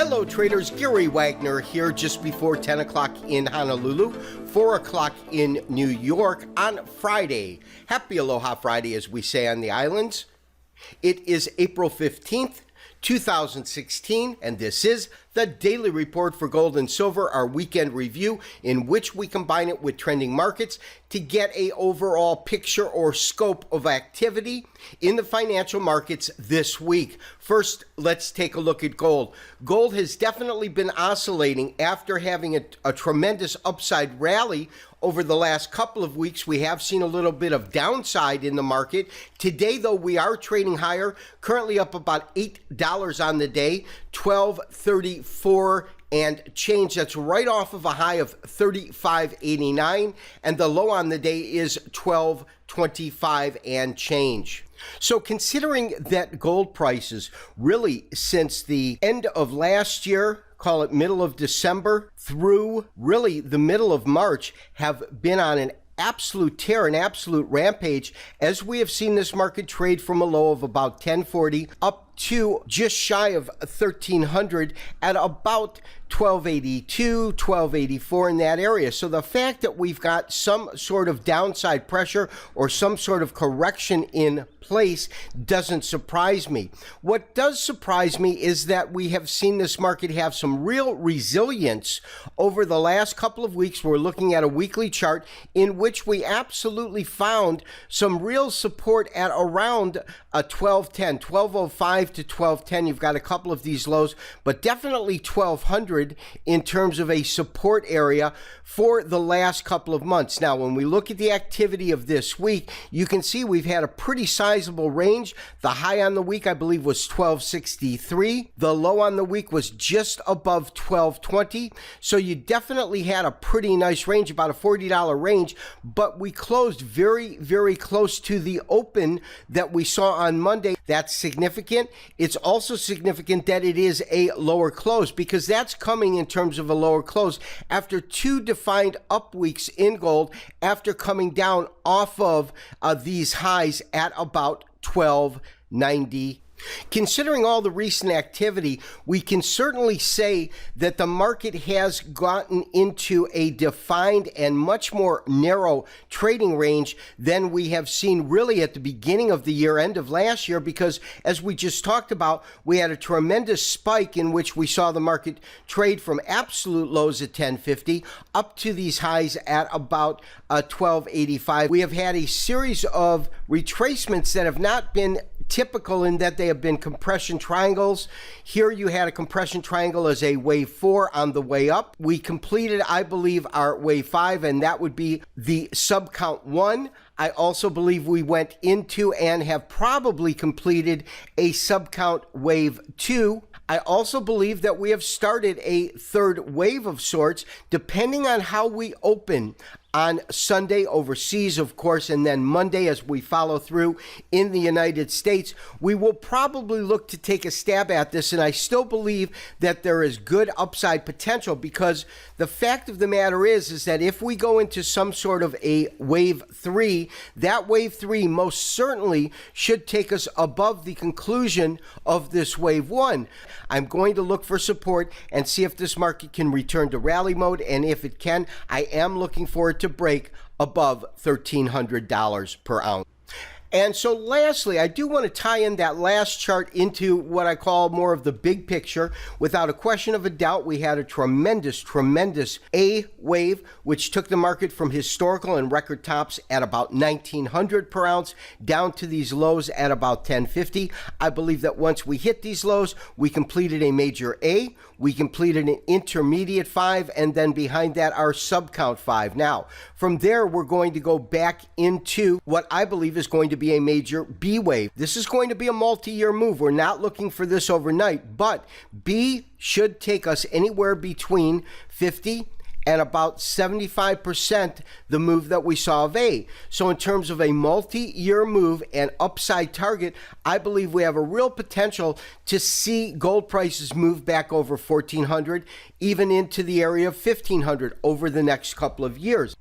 Hello traders, Gary Wagner here just before 10 o'clock in Honolulu, 4 o'clock in New York on Friday. Happy Aloha Friday, as we say on the islands. It is April 15th, 2016, and this is the Daily Report for Gold and Silver, our weekend review, in which we combine it with trending markets to get a overall picture or scope of activity in the financial markets this week. First, let's take a look at gold. Gold has definitely been oscillating after having a tremendous upside rally over the last couple of weeks. We have seen a little bit of downside in the market. Today, though, we are trading higher, currently up about $8 on the day, $12.34 and change. That's right off of a high of $35.89, and the low on the day is $12.25 and change. So considering that gold prices really since the end of last year, call it middle of December through really the middle of March, have been on an absolute tear, an absolute rampage, as we have seen this market trade from a low of about 1040 up to just shy of 1300 at about 1282, 1284 in that area. So the fact that we've got some sort of downside pressure or some sort of correction in place doesn't surprise me. What does surprise me is that we have seen this market have some real resilience over the last couple of weeks. We're looking at a weekly chart in which we absolutely found some real support at around 1210, 1205 to 1210. You've got a couple of these lows, but definitely 1200 in terms of a support area for the last couple of months. Now, when we look at the activity of this week, you can see we've had a pretty sizable range. The high on the week, I believe, was 1263. The low on the week was just above 1220. So you definitely had a pretty nice range, about a $40 range, but we closed very, very close to the open that we saw on Monday. That's significant. It's also significant that it is a lower close, because that's coming in terms of a lower close after two defined up weeks in gold after coming down off of these highs at about 1290. Considering all the recent activity, we can certainly say that the market has gotten into a defined and much more narrow trading range than we have seen really at the beginning of the year, end of last year, because as we just talked about, we had a tremendous spike in which we saw the market trade from absolute lows at 1050 up to these highs at about 1285. We have had a series of retracements that have not been typical in that they have been compression triangles. Here you had a compression triangle as a wave 4 on the way up. We completed, I believe, our wave 5, and that would be the subcount 1. I also believe we went into and have probably completed a subcount wave 2. I also believe that we have started a third wave of sorts, depending on how we open on Sunday overseas, of course, and then Monday as we follow through in the United States. We will probably look to take a stab at this, and I still believe that there is good upside potential, because the fact of the matter is that if we go into some sort of a wave 3, that wave 3 most certainly should take us above the conclusion of this wave 1. I'm going to look for support and see if this market can return to rally mode, and if it can, I am looking for it to break above $1,300 per ounce. And so lastly, I do want to tie in that last chart into what I call more of the big picture. Without a question of a doubt, we had a tremendous A wave, which took the market from historical and record tops at about 1900 per ounce down to these lows at about 1050. I believe that once we hit these lows, we completed a major A, we completed an intermediate 5, and then behind that our subcount 5. Now, from there, we're going to go back into what I believe is going to be a major B wave. This is going to be a multi-year move. We're not looking for this overnight, but B should take us anywhere between 50 and about 75% the move that we saw of A. So in terms of a multi-year move and upside target, I believe we have a real potential to see gold prices move back over 1400, even into the area of 1500 over the next couple of years.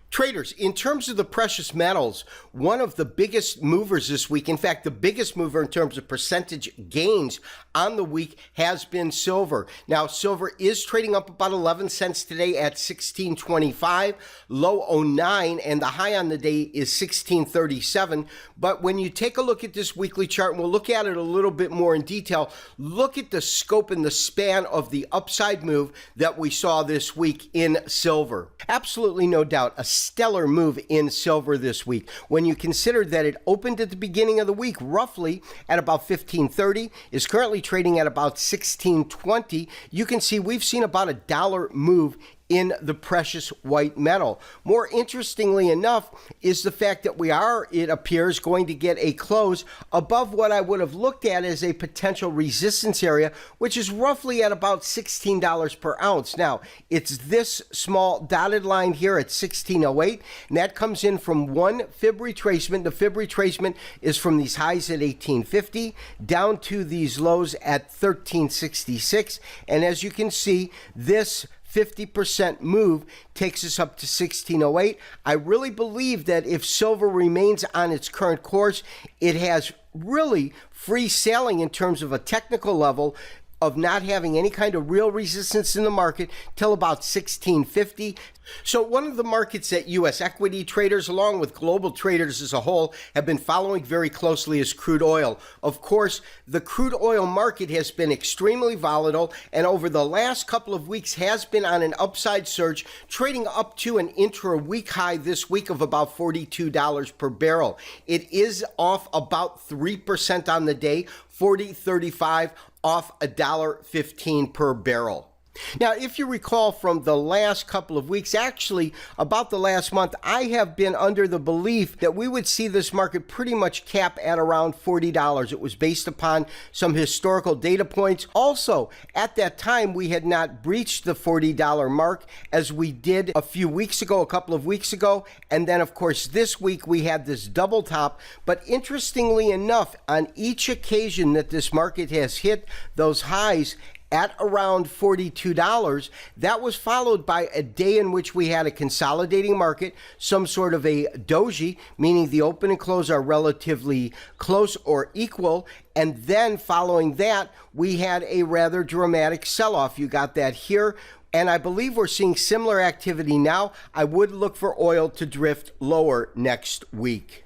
Traders, in terms of the precious metals, one of the biggest movers this week, in fact, the biggest mover in terms of percentage gains on the week has been silver. Now, silver is trading up about 11 cents today at 16.25, low 09, and the high on the day is 16.37. But when you take a look at this weekly chart, and we'll look at it a little bit more in detail, look at the scope and the span of the upside move that we saw this week in silver. Absolutely no doubt, a stellar move in silver this week. When you consider that it opened at the beginning of the week roughly at about 15.30, is currently trading at about 16.20, you can see we've seen about $1 move in the precious white metal. More interestingly enough is the fact that we are, it appears, going to get a close above what I would have looked at as a potential resistance area, which is roughly at about $16 per ounce. Now, it's this small dotted line here at 16.08, and that comes in from one fib retracement. The fib retracement is from these highs at 18.50 down to these lows at 13.66, and as you can see, this 50% move takes us up to 16.08. I really believe that if silver remains on its current course, it has really free sailing in terms of a technical level of not having any kind of real resistance in the market till about 16.50. So one of the markets that U.S. equity traders, along with global traders as a whole, have been following very closely is crude oil. Of course, the crude oil market has been extremely volatile, and over the last couple of weeks has been on an upside surge, trading up to an intra-week high this week of about $42 per barrel. It is off about 3% on the day, 40.35, off $1.15 per barrel. Now, if you recall from the last couple of weeks, actually about the last month, I have been under the belief that we would see this market pretty much cap at around $40. It was based upon some historical data points. Also, at that time, we had not breached the $40 mark as we did a few weeks ago, a couple of weeks ago. And then, of course, this week we had this double top. But interestingly enough, on each occasion that this market has hit those highs at around $42, that was followed by a day in which we had a consolidating market, some sort of a doji, meaning the open and close are relatively close or equal. And then following that, we had a rather dramatic sell-off. You got that here. And I believe we're seeing similar activity now. I would look for oil to drift lower next week.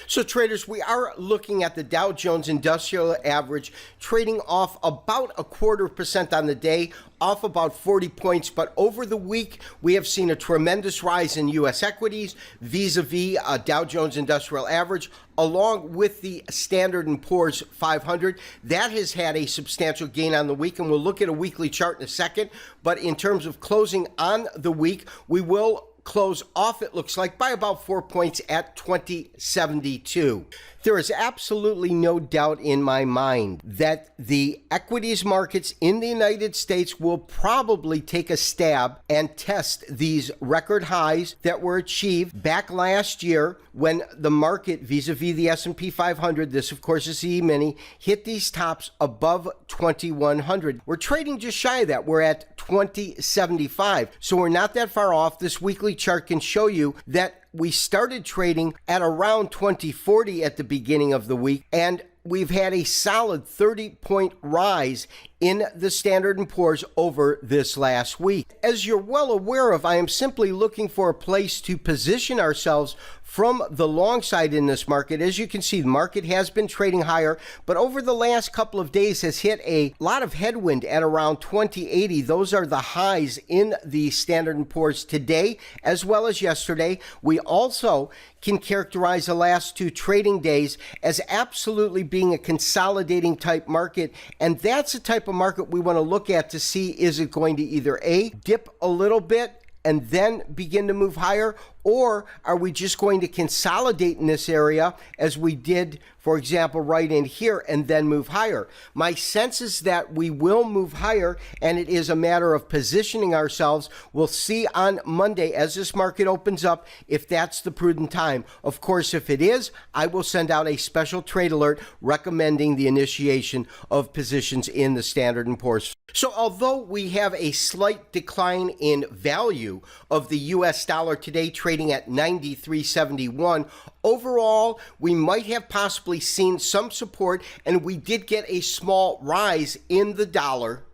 So traders, we are looking at the Dow Jones Industrial Average trading off about 0.25% on the day, off about 40 points. But over the week, we have seen a tremendous rise in U.S. equities vis-a-vis Dow Jones Industrial Average, along with the Standard & Poor's 500. That has had a substantial gain on the week, and we'll look at a weekly chart in a second. But in terms of closing on the week, we will close off, it looks like, by about 4 points at 20.72. There is absolutely no doubt in my mind that the equities markets in the United States will probably take a stab and test these record highs that were achieved back last year when the market vis-a-vis the S&P 500, this of course is the E-mini, hit these tops above 2100. We're trading just shy of that. We're at 2075. So we're not that far off. This weekly chart can show you that we started trading at around 2040 at the beginning of the week, and we've had a solid 30-point rise in the Standard & Poor's over this last week. As you're well aware of, I am simply looking for a place to position ourselves from the long side in this market. As you can see, the market has been trading higher, but over the last couple of days has hit a lot of headwind at around 2080. Those are the highs in the Standard & Poor's today as well as yesterday. We also can characterize the last two trading days as absolutely being a consolidating type market, and that's a type of market we want to look at to see, is it going to either A, dip a little bit and then begin to move higher, or are we just going to consolidate in this area as we did, for example, right in here and then move higher? My sense is that we will move higher, and it is a matter of positioning ourselves. We'll see on Monday as this market opens up if that's the prudent time. Of course, if it is, I will send out a special trade alert recommending the initiation of positions in the Standard & Poor's. So although we have a slight decline in value of the U.S. dollar today, trading trading at 93.71. Overall, we might have possibly seen some support, and we did get a small rise in the dollar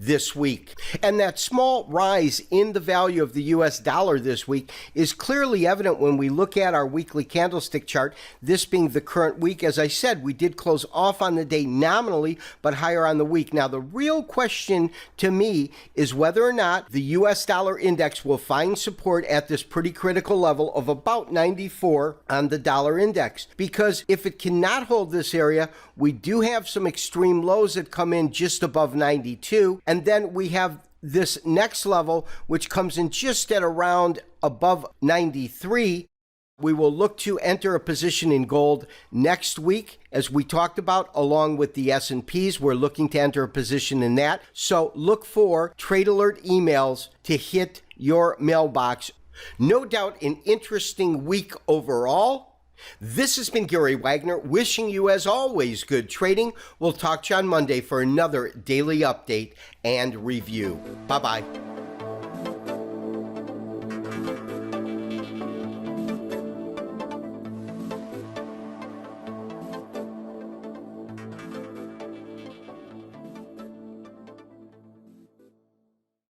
this week. And that small rise in the value of the US dollar this week is clearly evident when we look at our weekly candlestick chart, this being the current week. As I said, we did close off on the day nominally, but higher on the week. Now, the real question to me is whether or not the US dollar index will find support at this pretty critical level of about 94 on the dollar index. Because if it cannot hold this area, we do have some extreme lows that come in just above 92. And then we have this next level, which comes in just at around above 93. We will look to enter a position in gold next week, as we talked about, along with the S&Ps. We're looking to enter a position in that. So look for trade alert emails to hit your mailbox. No doubt an interesting week overall. This has been Gary Wagner, wishing you, as always, good trading. We'll talk to you on Monday for another daily update and review. Bye-bye.